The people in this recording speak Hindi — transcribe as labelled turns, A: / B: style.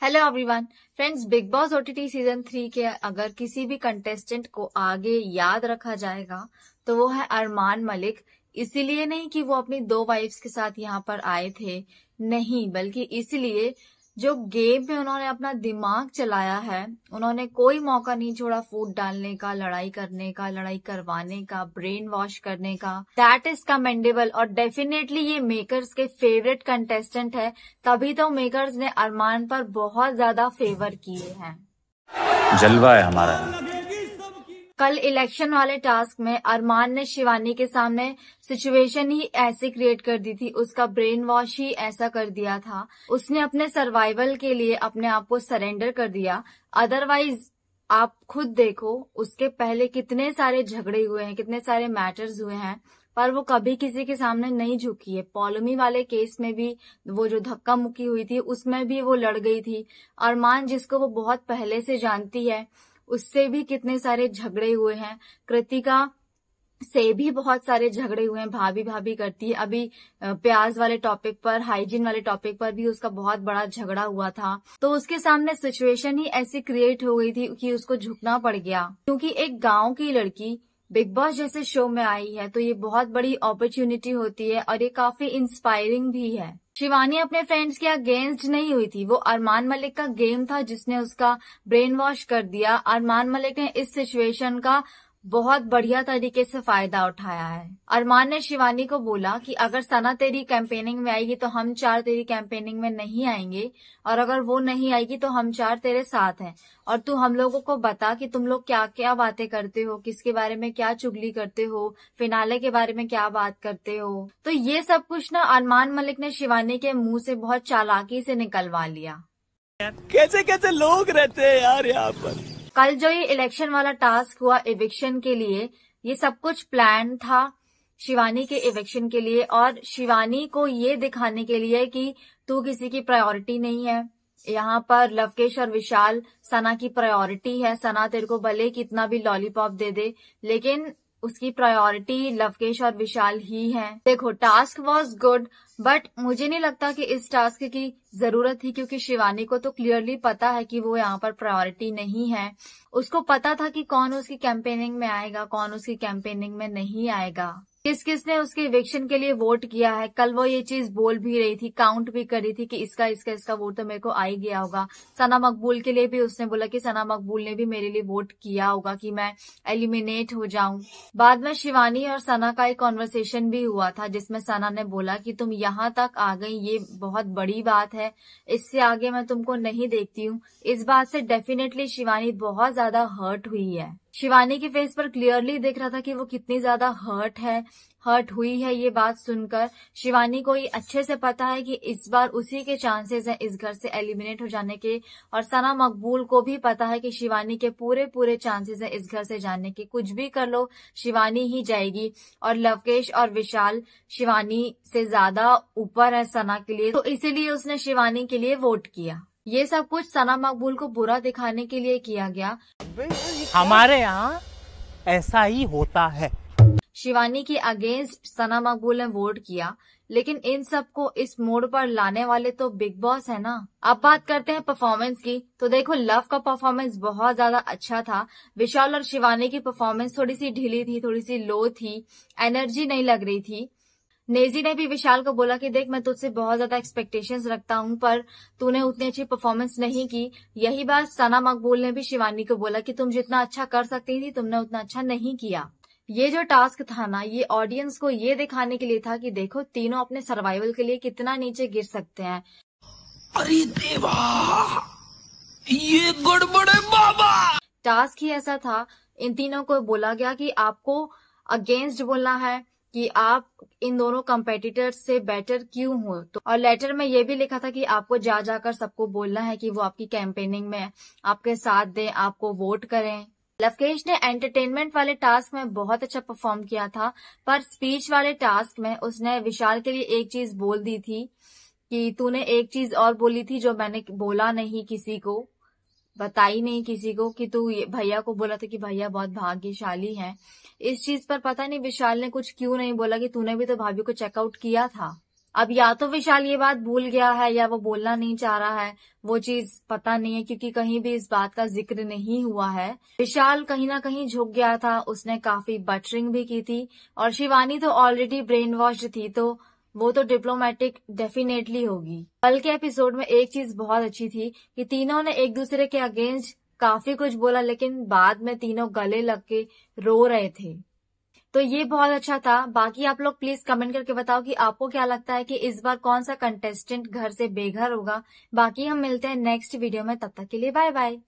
A: Hello everyone friends, big boss OTT season 3 के अगर किसी भी कंटेस्टेंट को आगे याद रखा जाएगा तो वो है अरमान मलिक। इसीलिए नहीं कि वो अपनी दो वाइफ्स के साथ यहाँ पर आए थे, नहीं, बल्कि इसलिए जो गेम में उन्होंने अपना दिमाग चलाया है। उन्होंने कोई मौका नहीं छोड़ा फूट डालने का, लड़ाई करने का, लड़ाई करवाने का, ब्रेन वॉश करने का। दैट इज कमेंडेबल और डेफिनेटली ये मेकर्स के फेवरेट कंटेस्टेंट है, तभी तो मेकर्स ने अरमान पर बहुत ज्यादा फेवर किए हैं।
B: जलवा है हमारा।
A: कल इलेक्शन वाले टास्क में अरमान ने शिवानी के सामने सिचुएशन ही ऐसे क्रिएट कर दी थी, उसका ब्रेन वॉश ही ऐसा कर दिया था। उसने अपने सर्वाइवल के लिए अपने आप को सरेंडर कर दिया। अदरवाइज आप खुद देखो, उसके पहले कितने सारे झगड़े हुए हैं, कितने सारे मैटर्स हुए हैं, पर वो कभी किसी के सामने नहीं झुकी है। पॉलोमी वाले केस में भी वो जो धक्का मुक्की हुई थी उसमें भी वो लड़ गई थी। अरमान जिसको वो बहुत पहले से जानती है, उससे भी कितने सारे झगड़े हुए हैं। कृतिका से भी बहुत सारे झगड़े हुए हैं, भाभी भाभी करती है। अभी प्याज वाले टॉपिक पर, हाइजीन वाले टॉपिक पर भी उसका बहुत बड़ा झगड़ा हुआ था। तो उसके सामने सिचुएशन ही ऐसी क्रिएट हो गई थी कि उसको झुकना पड़ गया, क्योंकि एक गांव की लड़की बिग बॉस जैसे शो में आई है तो ये बहुत बड़ी अपॉर्चुनिटी होती है और ये काफी इंस्पायरिंग भी है। शिवानी अपने फ्रेंड्स के अगेंस्ट नहीं हुई थी, वो अरमान मलिक का गेम था जिसने उसका ब्रेन वॉश कर दिया। अरमान मलिक ने इस सिचुएशन का बहुत बढ़िया तरीके से फायदा उठाया है। अरमान ने शिवानी को बोला कि अगर सना तेरी कैंपेनिंग में आएगी तो हम चार तेरी कैंपेनिंग में नहीं आएंगे, और अगर वो नहीं आएगी तो हम चार तेरे साथ हैं, और तू हम लोगों को बता कि तुम लोग क्या क्या बातें करते हो, किसके बारे में क्या चुगली करते हो, फिनाले के बारे में क्या बात करते हो। तो ये सब कुछ ना अरमान मलिक ने शिवानी के मुंह से बहुत चालाकी से निकलवा लिया।
C: कैसे कैसे लोग रहते हैं यार यहाँ पर।
A: कल जो ये इलेक्शन वाला टास्क हुआ एविक्शन के लिए, ये सब कुछ प्लान था शिवानी के एविक्शन के लिए, और शिवानी को ये दिखाने के लिए कि तू किसी की प्रायोरिटी नहीं है। यहाँ पर लवकेश और विशाल सना की प्रायोरिटी है। सना तेरे को भले कितना भी लॉलीपॉप दे दे, लेकिन उसकी प्रायोरिटी लवकेश और विशाल ही है। देखो, टास्क वाज गुड, बट मुझे नहीं लगता कि इस टास्क की जरूरत थी, क्योंकि शिवानी को तो क्लियरली पता है कि वो यहाँ पर प्रायोरिटी नहीं है। उसको पता था कि कौन उसकी कैंपेनिंग में आएगा, कौन उसकी कैंपेनिंग में नहीं आएगा, किस किस ने उसके इविक्शन के लिए वोट किया है। कल वो ये चीज बोल भी रही थी, काउंट भी कर रही थी कि इसका इसका इसका वोट तो मेरे को आ ही गया होगा। सना मकबूल के लिए भी उसने बोला कि सना मकबूल ने भी मेरे लिए वोट किया होगा कि मैं एलिमिनेट हो जाऊं। बाद में शिवानी और सना का एक कॉन्वर्सेशन भी हुआ था जिसमें सना ने बोला कि तुम यहाँ तक आ गई, ये बहुत बड़ी बात है, इससे आगे मैं तुमको नहीं देखती हूँ। इस बात से डेफिनेटली शिवानी बहुत ज्यादा हर्ट हुई है। शिवानी के फेस पर क्लियरली दिख रहा था कि वो कितनी ज्यादा हर्ट हुई है। ये बात सुनकर शिवानी को ये अच्छे से पता है कि इस बार उसी के चांसेस हैं इस घर से एलिमिनेट हो जाने के, और सना मकबूल को भी पता है कि शिवानी के पूरे चांसेस हैं इस घर से जाने के। कुछ भी कर लो, शिवानी ही जाएगी, और लवकेश और विशाल शिवानी से ज्यादा ऊपर है सना के लिए, तो इसीलिए उसने शिवानी के लिए वोट किया। ये सब कुछ सना मकबूल को बुरा दिखाने के लिए किया गया।
C: हमारे यहाँ ऐसा ही होता है।
A: शिवानी के अगेंस्ट सना मकबूल ने वोट किया, लेकिन इन सबको इस मोड़ पर लाने वाले तो बिग बॉस है ना। अब बात करते हैं परफॉर्मेंस की, तो देखो लव का परफॉर्मेंस बहुत ज्यादा अच्छा था। विशाल और शिवानी की परफॉर्मेंस थोड़ी सी ढीली थी, थोड़ी सी लो थी, एनर्जी नहीं लग रही थी। नेजी ने भी विशाल को बोला कि देख, मैं तुझसे बहुत ज्यादा एक्सपेक्टेशंस रखता हूं, पर तूने उतनी अच्छी परफॉर्मेंस नहीं की। यही बात सना मकबूल ने भी शिवानी को बोला कि तुम जितना अच्छा कर सकती थी तुमने उतना अच्छा नहीं किया। ये जो टास्क था ना, ये ऑडियंस को ये दिखाने के लिए था कि देखो तीनों अपने सर्वाइवल के लिए कितना नीचे गिर सकते हैं।
C: अरे देवा, ये गड़बड़ है बाबा।
A: टास्क ही ऐसा था, इन तीनों को बोला गया कि आपको अगेंस्ट बोलना है कि आप इन दोनों कंपेटिटर्स से बेटर क्यों हो। तो और लेटर में ये भी लिखा था कि आपको जा जाकर सबको बोलना है कि वो आपकी कैंपेनिंग में आपके साथ दें, आपको वोट करें। लवकेश ने एंटरटेनमेंट वाले टास्क में बहुत अच्छा परफॉर्म किया था, पर स्पीच वाले टास्क में उसने विशाल के लिए एक चीज बोल दी थी कि तूने एक चीज और बोली थी जो मैंने बोला नहीं, किसी को बताई नहीं, किसी को, कि तू भैया को बोला था कि भैया बहुत भाग्यशाली हैं। इस चीज पर पता नहीं विशाल ने कुछ क्यों नहीं बोला कि तूने भी तो भाभी को चेकआउट किया था। अब या तो विशाल ये बात भूल गया है या वो बोलना नहीं चाह रहा है, वो चीज पता नहीं है, क्योंकि कहीं भी इस बात का जिक्र नहीं हुआ है। विशाल कहीं ना कहीं झुक गया था, उसने काफी बटरिंग भी की थी, और शिवानी तो ऑलरेडी ब्रेन वॉश्ड थी, तो वो तो डिप्लोमेटिक डेफिनेटली होगी। कल के एपिसोड में एक चीज बहुत अच्छी थी कि तीनों ने एक दूसरे के अगेंस्ट काफी कुछ बोला, लेकिन बाद में तीनों गले लग के रो रहे थे, तो ये बहुत अच्छा था। बाकी आप लोग प्लीज कमेंट करके बताओ कि आपको क्या लगता है कि इस बार कौन सा कंटेस्टेंट घर से बेघर होगा। बाकी हम मिलते हैं नेक्स्ट वीडियो में, तब तक के लिए बाय बाय।